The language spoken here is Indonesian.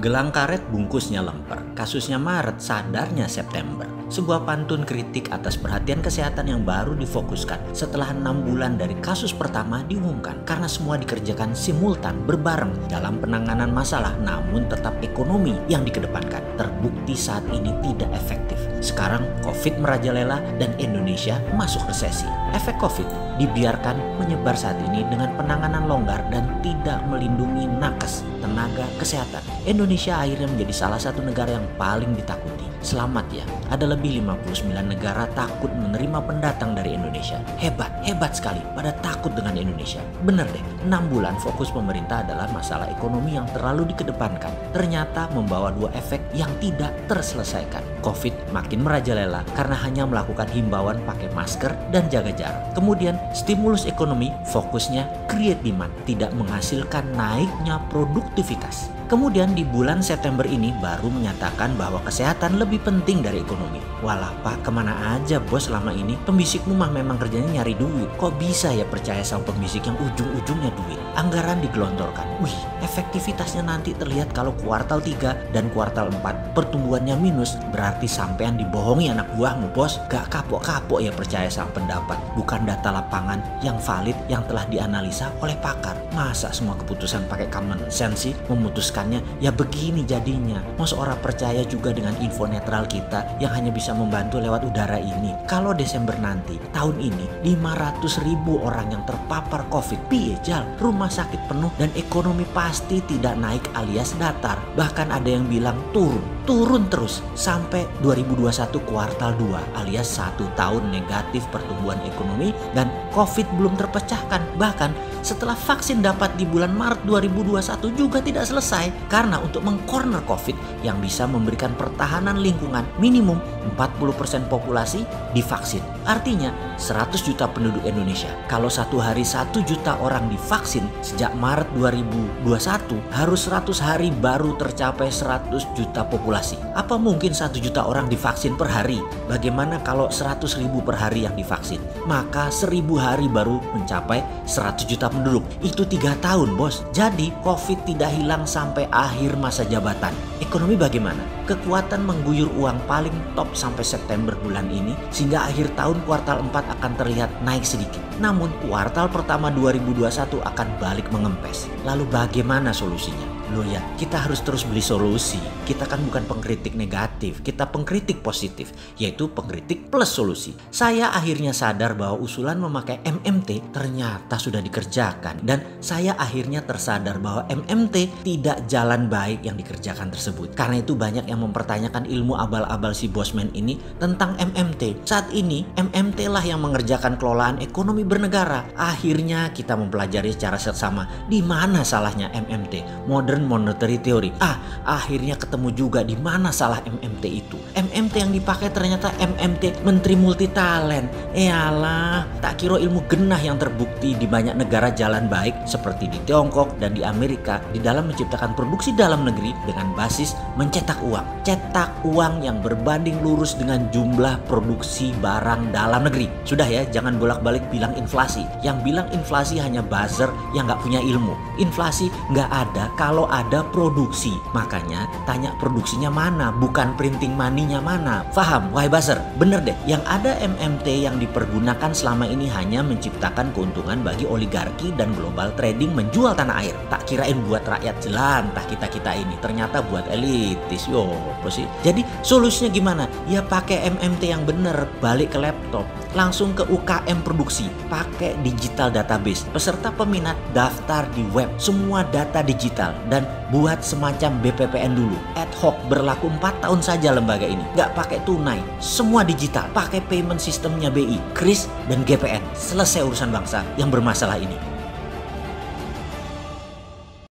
Gelang karet bungkusnya lemper, kasusnya Maret, sadarnya September. Sebuah pantun kritik atas perhatian kesehatan yang baru difokuskan setelah 6 bulan dari kasus pertama diumumkan. Karena semua dikerjakan simultan berbareng dalam penanganan masalah, namun tetap ekonomi yang dikedepankan. Terbukti saat ini tidak efektif. Sekarang COVID merajalela dan Indonesia masuk resesi. Efek COVID dibiarkan menyebar saat ini dengan penanganan longgar dan tidak melindungi nakes tenaga kesehatan. Indonesia akhirnya menjadi salah satu negara yang paling ditakuti. Selamat ya, ada lebih 59 negara takut menerima pendatang dari Indonesia. Hebat sekali pada takut dengan Indonesia. Bener deh, 6 bulan fokus pemerintah adalah masalah ekonomi yang terlalu dikedepankan. Ternyata membawa 2 efek yang tidak terselesaikan. COVID makin merajalela karena hanya melakukan himbauan pakai masker dan jaga jarak. Kemudian stimulus ekonomi fokusnya create demand, tidak menghasilkan naiknya produktivitas. Kemudian di bulan September ini baru menyatakan bahwa kesehatan lebih penting dari ekonomi. Walah Pak, kemana aja bos selama ini? Pembisikmu mah memang kerjanya nyari duit. Kok bisa ya percaya sama pembisik yang ujung-ujungnya duit? Anggaran digelontorkan. Wih, efektivitasnya nanti terlihat kalau kuartal 3 dan kuartal 4 pertumbuhannya minus. Berarti sampean dibohongi anak buahmu bos. Gak kapok-kapok ya percaya sama pendapat. Bukan data lapangan yang valid yang telah dianalisa oleh pakar. Masa semua keputusan pakai common sense sih memutuskan? Ya begini jadinya. Masa orang percaya juga dengan info netral kita yang hanya bisa membantu lewat udara ini. Kalau Desember nanti, tahun ini 500.000 orang yang terpapar COVID. Piye jal, rumah sakit penuh dan ekonomi pasti tidak naik alias datar. Bahkan ada yang bilang turun terus sampai 2021 kuartal 2 alias 1 tahun negatif pertumbuhan ekonomi dan COVID belum terpecahkan. Bahkan setelah vaksin dapat di bulan Maret 2021 juga tidak selesai. Karena untuk mengcorner COVID yang bisa memberikan pertahanan lingkungan minimum 40% populasi divaksin. Artinya 100 juta penduduk Indonesia. Kalau satu hari 1 juta orang divaksin sejak Maret 2021 harus 100 hari baru tercapai 100 juta populasi. Apa mungkin 1 juta orang divaksin per hari? Bagaimana kalau 100.000 per hari yang divaksin? Maka 1000 hari baru mencapai 100 juta penduduk. Itu 3 tahun bos. Jadi COVID tidak hilang sampai akhir masa jabatan. Ekonomi bagaimana? Kekuatan mengguyur uang paling top sampai September bulan ini sehingga akhir tahun kuartal 4 akan terlihat naik sedikit. Namun kuartal pertama 2021 akan balik mengempes. Lalu bagaimana solusinya? Loh ya, kita harus terus beli solusi. Kita kan bukan pengkritik negatif, kita pengkritik positif, yaitu pengkritik plus solusi. Saya akhirnya sadar bahwa usulan memakai MMT ternyata sudah dikerjakan. Dan saya akhirnya tersadar bahwa MMT tidak jalan baik yang dikerjakan tersebut. Karena itu banyak yang mempertanyakan ilmu abal-abal si Bosman ini tentang MMT. Saat ini MMT lah yang mengerjakan kelolaan ekonomi bernegara. Akhirnya kita mempelajari secara seksama di mana salahnya MMT, Modern Monetary Theory. Akhirnya ketemu juga di mana salah MMT itu. MMT yang dipakai ternyata MMT Menteri Multitalent. Eyalah, tak kira ilmu genah yang terbukti di banyak negara jalan baik seperti di Tiongkok dan di Amerika di dalam menciptakan produksi dalam negeri dengan basis mencetak uang. Cetak uang yang berbanding lurus dengan jumlah produksi barang dalam negeri. Sudah ya, jangan bolak-balik bilang inflasi. Yang bilang inflasi hanya buzzer yang gak punya ilmu. Inflasi gak ada kalau ada produksi. Makanya tanya produksinya mana, bukan printing money-nya mana. Faham? Wahai buzzer, bener deh. Yang ada MMT yang dipergunakan selama ini hanya menciptakan keuntungan bagi oligarki dan global trading menjual tanah air. Tak kirain buat rakyat jelantah kita-kita ini. Ternyata buat elitis. Yo, sih. Jadi solusinya gimana? Ya pakai MMT yang bener. Balik ke laptop. Langsung ke UKM produksi. Pakai digital database. Peserta peminat daftar di web. Semua data digital. Dan buat semacam BPPN dulu. Ad hoc berlaku 4 tahun saja lembaga ini. Gak pakai tunai. Semua digital. Pakai payment sistemnya BI, KRIS, dan GPN. Selesai urusan bangsa yang bermasalah ini.